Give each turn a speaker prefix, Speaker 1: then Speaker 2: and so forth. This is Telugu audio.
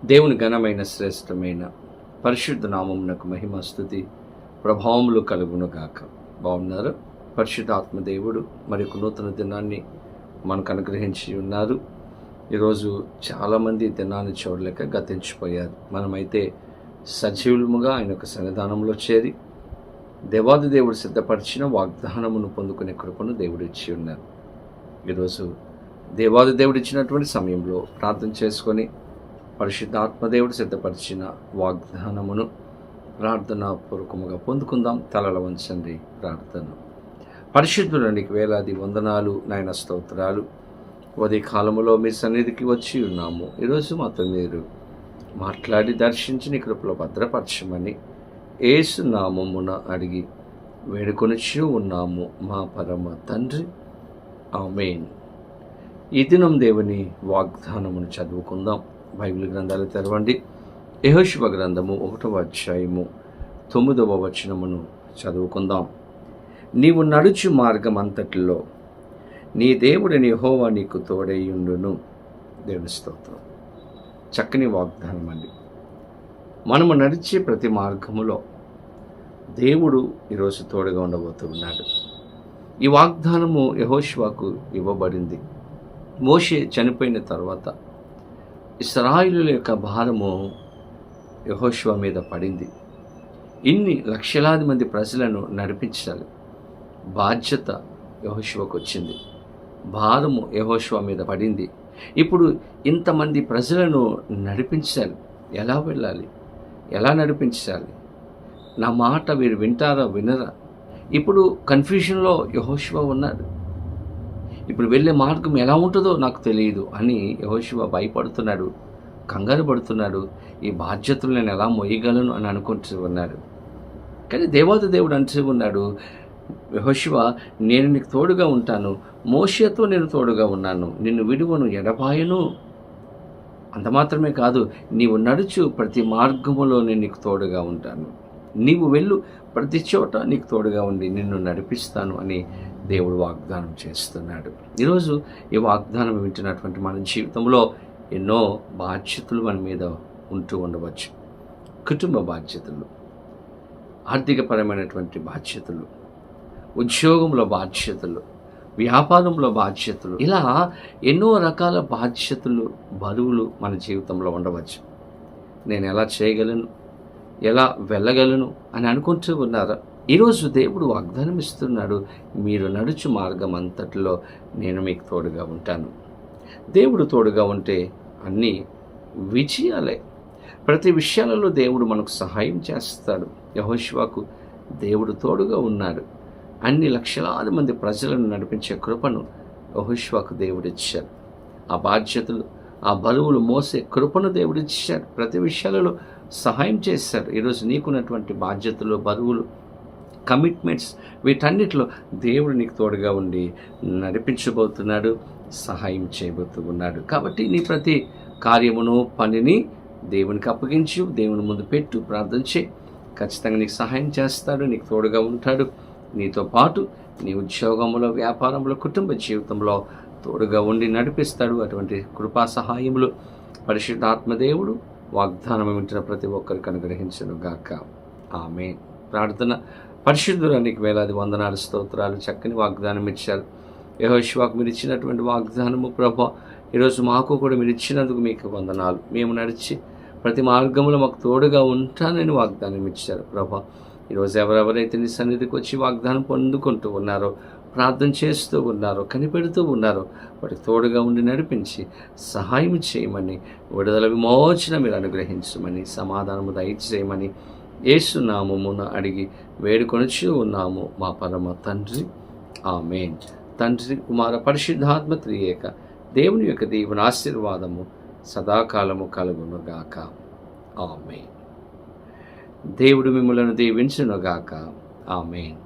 Speaker 1: దేవుని ఘనమైన శ్రేష్టమైన పరిశుద్ధ నామమునకు మహిమ స్తుతి ప్రభావములు కలుగునుగాక. బాగున్నారు? పరిశుద్ధాత్మ దేవుడు మరి ఒక నూతన దినాన్ని మనకు అనుగ్రహించి ఉన్నారు. ఈరోజు చాలామంది దినాన్ని చూడలేక గతించిపోయారు. మనమైతే సజీవులముగా ఆయన యొక్క సన్నిధానంలో చేరి దేవాది దేవుడు సిద్ధపరిచిన వాగ్దానమును పొందుకునే కృపను దేవుడు ఇచ్చి ఉన్నారు. ఈరోజు దేవాది దేవుడు ఇచ్చినటువంటి సమయంలో ప్రార్థన చేసుకొని పరిశుద్ధాత్మదేవుడు సిద్ధపరిచిన వాగ్దానమును ప్రార్థనాపూర్వకముగా పొందుకుందాం. తలల వంచండి. ప్రార్థన. పరిశుద్ధునికి వేలాది వందనాలు నాయన, స్తోత్రాలు. ఉదయ కాలములో మీ సన్నిధికి వచ్చి ఉన్నాము. ఈరోజు మాతో మీరు మాట్లాడి దర్శించి నీ కృపలో భద్రపరచమని యేసు నామమున అడిగి వేడుకొనిచ్చు ఉన్నాము మా పరమ తండ్రి, ఆమేన్. ఈ దినం దేవుని వాగ్దానమును చదువుకుందాం. బైబిల్ గ్రంథాలు తెరవండి. యెహోషువ గ్రంథము 1వ అధ్యాయము 9వ వచనమును చదువుకుందాం. నీవు నడుచు మార్గం అంతటిలో నీ దేవుడిని యెహోవా నీకు తోడైయుండును. దేవుని స్తోత్రం. చక్కని వాగ్దానం అండి. మనము నడిచే ప్రతి మార్గములో దేవుడు ఈరోజు తోడుగా ఉండబోతూ ఉన్నాడు. ఈ వాగ్దానము యెహోషువకు ఇవ్వబడింది. మోషే చనిపోయిన తర్వాత ఇశ్రాయేలుల యొక్క భారము యెహోషువ మీద పడింది. ఇన్ని లక్షలాది మంది ప్రజలను నడిపించాలి. బాధ్యత యెహోషువకు వచ్చింది. భారము యెహోషువ మీద పడింది. ఇప్పుడు ఇంతమంది ప్రజలను నడిపించాలి. ఎలా వెళ్ళాలి? ఎలా నడిపించాలి? నా మాట వీరు వింటారా వినరా? ఇప్పుడు కన్ఫ్యూషన్లో యెహోషువ ఉన్నాడు. ఇప్పుడు వెళ్ళే మార్గం ఎలా ఉంటుందో నాకు తెలియదు అని యెహోషువ భయపడుతున్నాడు, కంగారు పడుతున్నాడు. ఈ బాధ్యతలు నేను ఎలా మోయగలను అని అనుకుంటూ ఉన్నాడు. కానీ దేవాది దేవుడు అంటూ ఉన్నాడు, యెహోషువ, నేను నీకు తోడుగా ఉంటాను. మోషేతో నేను తోడుగా ఉన్నాను. నిన్ను విడువను, ఎడబాయను. అంత మాత్రమే కాదు, నీవు నడుచు ప్రతి మార్గములో నేను నీకు తోడుగా ఉంటాను. నీవు వెళ్ళు ప్రతి చోట నీకు తోడుగా ఉండి నిన్ను నడిపిస్తాను అని దేవుడు వాగ్దానం చేస్తున్నాడు. ఈరోజు ఈ వాగ్దానం వింటున్నటువంటి మన జీవితంలో ఎన్నో బాధ్యతలు మన మీద ఉంటూ ఉండవచ్చు. కుటుంబ బాధ్యతలు, ఆర్థికపరమైనటువంటి బాధ్యతలు, ఉద్యోగంలో బాధ్యతలు, వ్యాపారంలో బాధ్యతలు, ఇలా ఎన్నో రకాల బాధ్యతలు, బరువులు మన జీవితంలో ఉండవచ్చు. నేను ఎలా చేయగలను, ఎలా వెళ్ళగలను అని అనుకుంటూ ఉన్నారా? ఈరోజు దేవుడు వాగ్దానం ఇస్తున్నాడు, మీరు నడుచు మార్గం అంతటిలో నేను మీకు తోడుగా ఉంటాను. దేవుడు తోడుగా ఉంటే అన్నీ విజయాలే. ప్రతి విషయాలలో దేవుడు మనకు సహాయం చేస్తాడు. యెహోషువకు దేవుడు తోడుగా ఉన్నాడు. అన్ని లక్షలాది మంది ప్రజలను నడిపించే కృపను యెహోషువకు దేవుడు ఇచ్చాడు. ఆ బాధ్యతలు, ఆ బరువులు మోసే కృపను దేవుడు ఇచ్చాడు. ప్రతి విషయాలలో సహాయం చేశాడు. ఈరోజు నీకున్నటువంటి బాధ్యతలు, బరువులు, కమిట్మెంట్స్, వీటన్నిటిలో దేవుడు నీకు తోడుగా ఉండి నడిపించబోతున్నాడు, సహాయం చేయబోతూ ఉన్నాడు. కాబట్టి నీ ప్రతి కార్యమును, పనిని దేవునికి అప్పగించు, దేవుని ముందు పెట్టు, ప్రార్థన చేయి. ఖచ్చితంగా నీకు సహాయం చేస్తాడు, నీకు తోడుగా ఉంటాడు. నీతో పాటు నీ ఉద్యోగంలో, వ్యాపారంలో, కుటుంబ జీవితంలో తోడుగా ఉండి నడిపిస్తాడు. అటువంటి కృపా సహాయములు పరిశుద్ధాత్మదేవుడు వాగ్దానం వింటున్న ప్రతి ఒక్కరికి అనుగ్రహించును గాక. ఆమేన్. ప్రార్థన. పరిశుద్ధురానికి వేలాది వందనాలు, స్తోత్రాలు. చక్కని వాగ్దానం ఇచ్చారు. యెహోషువకు మీరు ఇచ్చినటువంటి వాగ్దానము ప్రభా, ఈరోజు మాకు కూడా మీరు ఇచ్చినందుకు మీకు వందనాలు. మేము నడిచి ప్రతి మార్గంలో మాకు తోడుగా ఉంటానని వాగ్దానం ఇచ్చారు ప్రభా. ఈరోజు ఎవరెవరైతే నీ సన్నిధికి వచ్చి వాగ్దానం పొందుకుంటూ ఉన్నారో, ప్రార్థన చేస్తూ ఉన్నారో, కనిపెడుతూ ఉన్నారో, వాటికి తోడుగా ఉండి నడిపించి సహాయం చేయమని, విడుదల విమోచన మీరు అనుగ్రహించమని, సమాధానము దయచేయమని యేసు నామమున అడిగి వేడుకొనిచూ ఉన్నాము మా పరమ తండ్రి, ఆమేన్. తండ్రి, కుమార, పరిశుద్ధాత్మ త్రియేక దేవుని యొక్క దీవెన ఆశీర్వాదము సదాకాలము కలుగునుగాక. ఆమేన్. దేవుడు మిమ్మలను దీవించునుగాక. ఆమేన్.